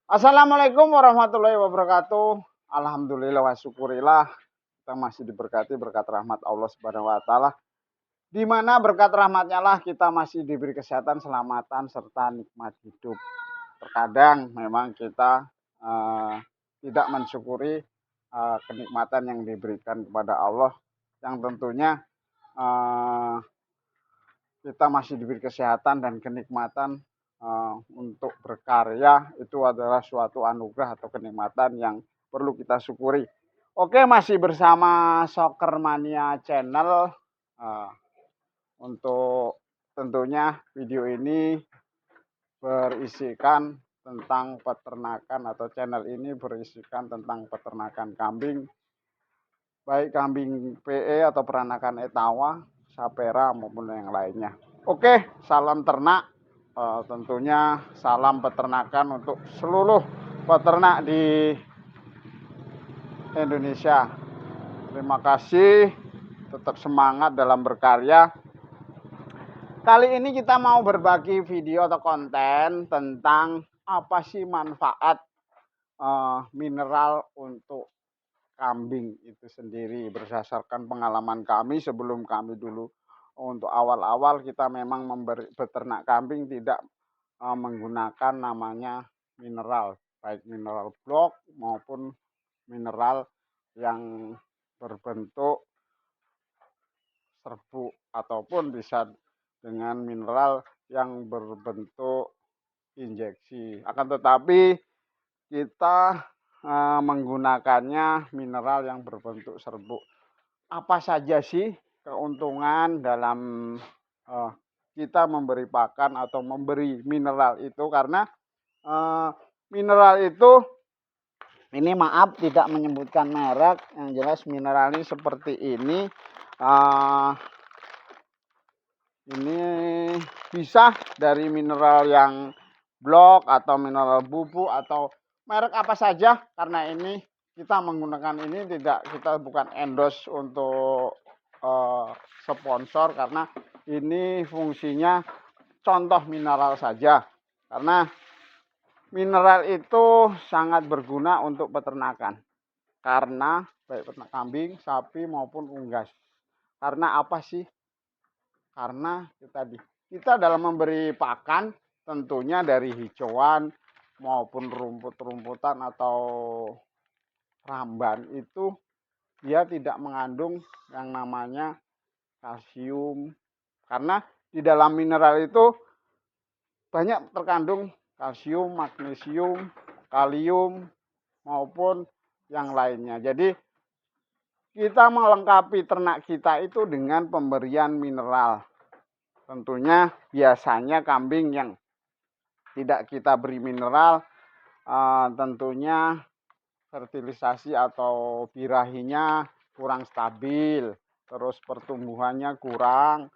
Assalamualaikum warahmatullahi wabarakatuh. Alhamdulillah wa syukurillah kita masih diberkati berkat rahmat Allah Subhanahu wa taala. Di mana berkat rahmatnya lah kita masih diberi kesehatan, selamatan serta nikmat hidup. Terkadang memang kita tidak mensyukuri kenikmatan yang diberikan kepada Allah yang tentunya kita masih diberi kesehatan dan kenikmatan untuk berkarya itu adalah suatu anugerah atau kenikmatan yang perlu kita syukuri. Oke, masih bersama Soccer Mania Channel. Untuk tentunya video ini berisikan tentang peternakan atau channel ini berisikan tentang peternakan kambing, baik kambing PE atau peranakan etawa, sapera maupun yang lainnya. Oke, salam ternak. Tentunya salam peternakan untuk seluruh peternak di Indonesia. Terima kasih, tetap semangat dalam berkarya. Kali ini kita mau berbagi video atau konten tentang apa sih manfaat mineral untuk kambing itu sendiri. Berdasarkan pengalaman kami sebelum kami dulu untuk awal-awal kita memang beternak kambing tidak menggunakan namanya mineral, baik mineral blok maupun mineral yang berbentuk serbuk ataupun bisa dengan mineral yang berbentuk injeksi. Akan tetapi kita menggunakannya mineral yang berbentuk serbuk. Apa saja sih keuntungan dalam kita memberi pakan atau memberi mineral itu? Karena mineral itu, ini maaf tidak menyebutkan merek, yang jelas mineral ini seperti ini. Ini bisa dari mineral yang blok atau mineral bubuk atau merek apa saja, karena ini kita menggunakan ini kita bukan endorse untuk sponsor, karena ini fungsinya contoh mineral saja, karena mineral itu sangat berguna untuk peternakan, karena baik peternak kambing, sapi maupun unggas. Karena apa sih? Karena kita dalam memberi pakan tentunya dari hijauan maupun rumput-rumputan atau ramban itu dia tidak mengandung yang namanya kalsium, karena di dalam mineral itu banyak terkandung kalsium, magnesium, kalium maupun yang lainnya. Jadi kita melengkapi ternak kita itu dengan pemberian mineral. Tentunya biasanya kambing yang tidak kita beri mineral tentunya fertilisasi atau birahinya kurang stabil, terus pertumbuhannya kurang,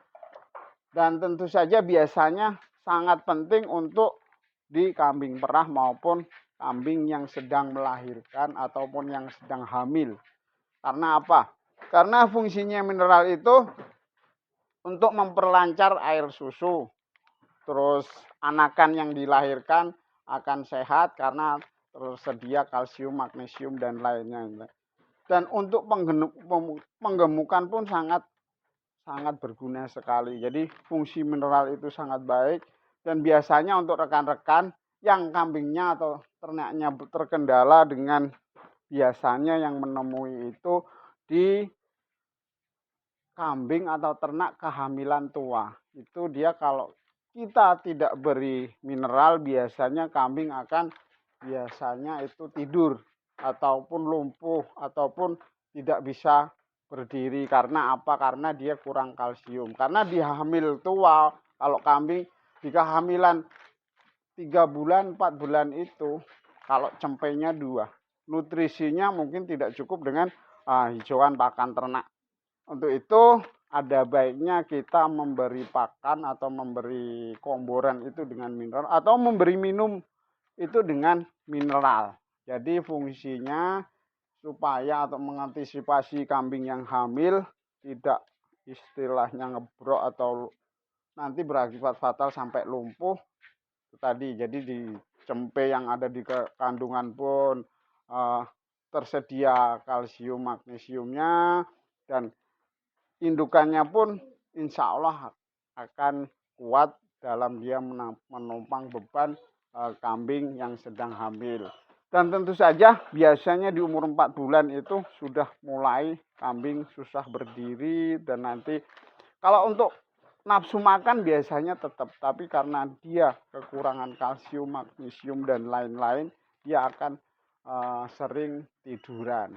dan tentu saja biasanya sangat penting untuk di kambing perah maupun kambing yang sedang melahirkan ataupun yang sedang hamil. Karena apa? Karena fungsinya mineral itu untuk memperlancar air susu. Terus anakan yang dilahirkan akan sehat karena tersedia kalsium, magnesium, dan lainnya. Dan untuk penggemukan pun sangat berguna sekali. Jadi fungsi mineral itu sangat baik. Dan biasanya untuk rekan-rekan yang kambingnya atau ternaknya terkendala dengan biasanya yang menemui itu di kambing atau ternak kehamilan tua. Itu dia kalau kita tidak beri mineral biasanya kambing akan biasanya itu tidur ataupun lumpuh ataupun tidak bisa berdiri. Karena apa? Karena dia kurang kalsium. Karena di hamil tua, kalau kambing di kehamilan 3 bulan, 4 bulan itu kalau cempenya 2, nutrisinya mungkin tidak cukup dengan hijauan pakan ternak. Untuk itu ada baiknya kita memberi pakan atau memberi komboran itu dengan mineral atau memberi minum itu dengan mineral. Jadi fungsinya supaya atau mengantisipasi kambing yang hamil tidak istilahnya ngebrok atau nanti berakibat fatal sampai lumpuh itu tadi. Jadi cempe yang ada di kandungan pun tersedia kalsium magnesiumnya, dan indukannya pun insya Allah akan kuat dalam dia menopang beban kambing yang sedang hamil. Dan tentu saja biasanya di umur 4 bulan itu sudah mulai kambing susah berdiri, dan nanti kalau untuk nafsu makan biasanya tetap, tapi karena dia kekurangan kalsium, magnesium dan lain-lain, dia akan sering tiduran.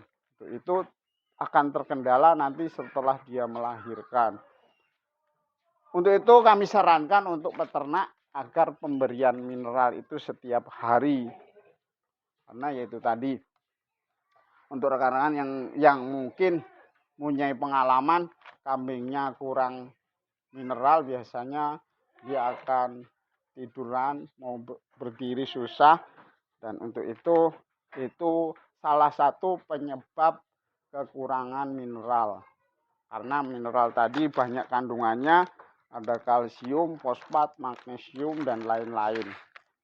Itu akan terkendala nanti setelah dia melahirkan. Untuk itu kami sarankan untuk peternak agar pemberian mineral itu setiap hari. Karena yaitu tadi, untuk rekan-rekan yang mungkin mempunyai pengalaman kambingnya kurang mineral, biasanya dia akan tiduran, mau berdiri susah, dan untuk itu salah satu penyebab kekurangan mineral. Karena mineral tadi banyak kandungannya, ada kalsium, fosfat, magnesium dan lain-lain.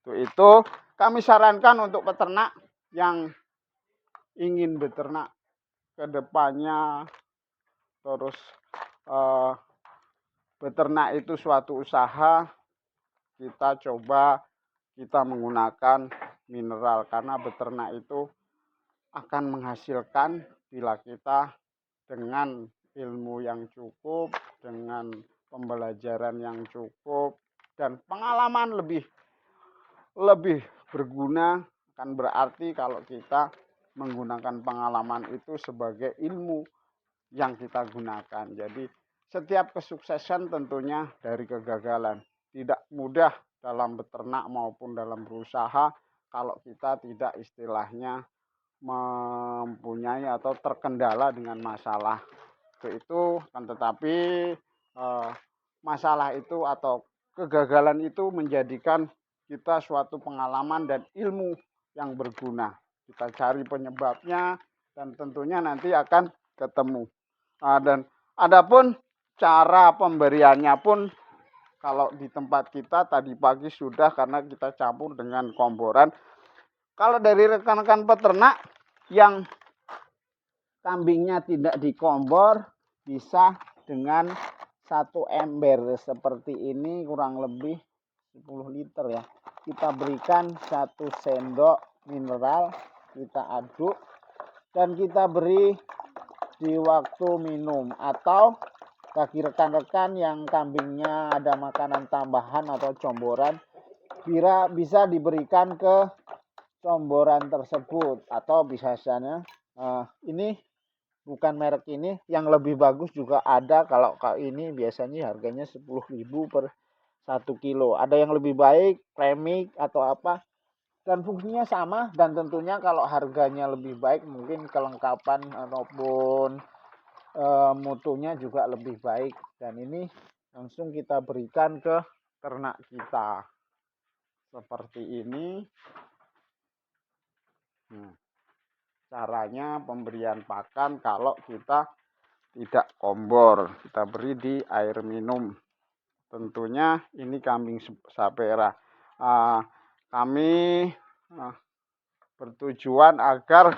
Itu kami sarankan untuk peternak yang ingin beternak ke depannya, terus beternak itu suatu usaha, kita menggunakan mineral, karena beternak itu akan menghasilkan bila kita dengan ilmu yang cukup, dengan pembelajaran yang cukup, dan pengalaman lebih berguna. Akan berarti kalau kita menggunakan pengalaman itu sebagai ilmu yang kita gunakan. Jadi setiap kesuksesan tentunya dari kegagalan. Tidak mudah dalam beternak maupun dalam berusaha kalau kita tidak istilahnya mempunyai atau terkendala dengan masalah. Itu kan, tetapi masalah itu atau kegagalan itu menjadikan kita suatu pengalaman dan ilmu yang berguna. Kita cari penyebabnya dan tentunya nanti akan ketemu. Dan adapun cara pemberiannya pun, kalau di tempat kita tadi pagi sudah, karena kita campur dengan komboran. Kalau dari rekan-rekan peternak yang kambingnya tidak dikombor, bisa dengan 1 ember seperti ini, kurang lebih 10 liter ya. Kita berikan 1 sendok mineral, kita aduk dan kita beri di waktu minum. Atau bagi rekan-rekan yang kambingnya ada makanan tambahan atau comboran, bisa diberikan ke comboran tersebut. Atau biasanya ini bukan merek ini, yang lebih bagus juga ada. Kalau ini biasanya harganya 10.000 per 1 kilo. Ada yang lebih baik, premix atau apa, dan fungsinya sama. Dan tentunya kalau harganya lebih baik, mungkin kelengkapan ataupun mutunya juga lebih baik. Dan ini langsung kita berikan ke ternak kita seperti ini. Caranya pemberian pakan kalau kita tidak kombor, kita beri di air minum. Tentunya ini kambing Sapera. Kami bertujuan agar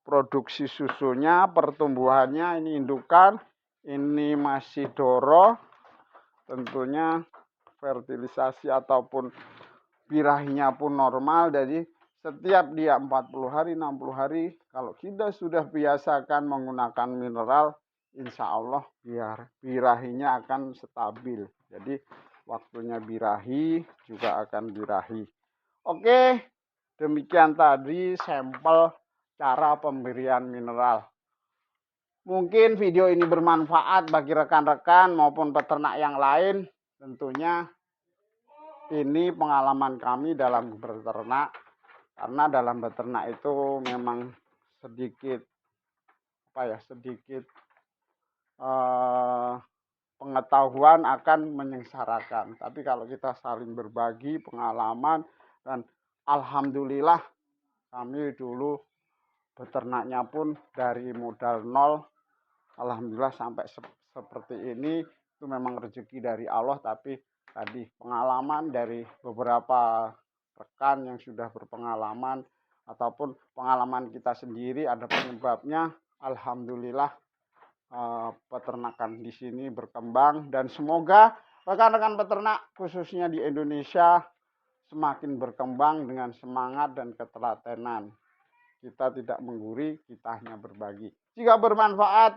produksi susunya, pertumbuhannya, ini indukan, ini masih doro, tentunya fertilisasi ataupun birahinya pun normal. Jadi setiap dia 40 hari, 60 hari, kalau kita sudah biasakan menggunakan mineral, insya Allah birahinya akan stabil. Jadi waktunya birahi juga akan birahi. Oke, demikian tadi sampel cara pemberian mineral. Mungkin video ini bermanfaat bagi rekan-rekan maupun peternak yang lain. Tentunya ini pengalaman kami dalam beternak. Karena dalam beternak itu memang sedikit pengetahuan akan menyengsarakan. Tapi kalau kita saling berbagi pengalaman, dan alhamdulillah kami dulu beternaknya pun dari modal nol, alhamdulillah sampai seperti ini. Itu memang rezeki dari Allah, tapi tadi pengalaman dari beberapa rekan yang sudah berpengalaman ataupun pengalaman kita sendiri ada penyebabnya. Alhamdulillah peternakan di sini berkembang dan semoga rekan-rekan peternak khususnya di Indonesia semakin berkembang dengan semangat dan ketelatenan. Kita tidak mengguri, kita hanya berbagi. Jika bermanfaat,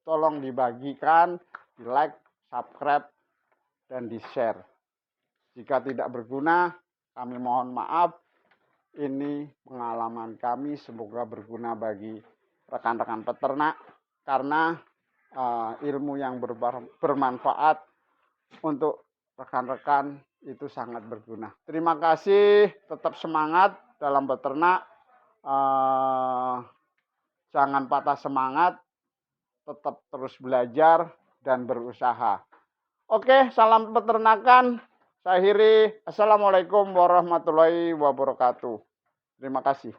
tolong dibagikan, di like, subscribe, dan di share. Jika tidak berguna, kami mohon maaf. Ini pengalaman kami, semoga berguna bagi rekan-rekan peternak karena ilmu yang bermanfaat untuk rekan-rekan itu sangat berguna. Terima kasih, tetap semangat dalam beternak, jangan patah semangat, tetap terus belajar dan berusaha. Oke, salam peternakan. Saya akhiri. Assalamualaikum warahmatullahi wabarakatuh. Terima kasih.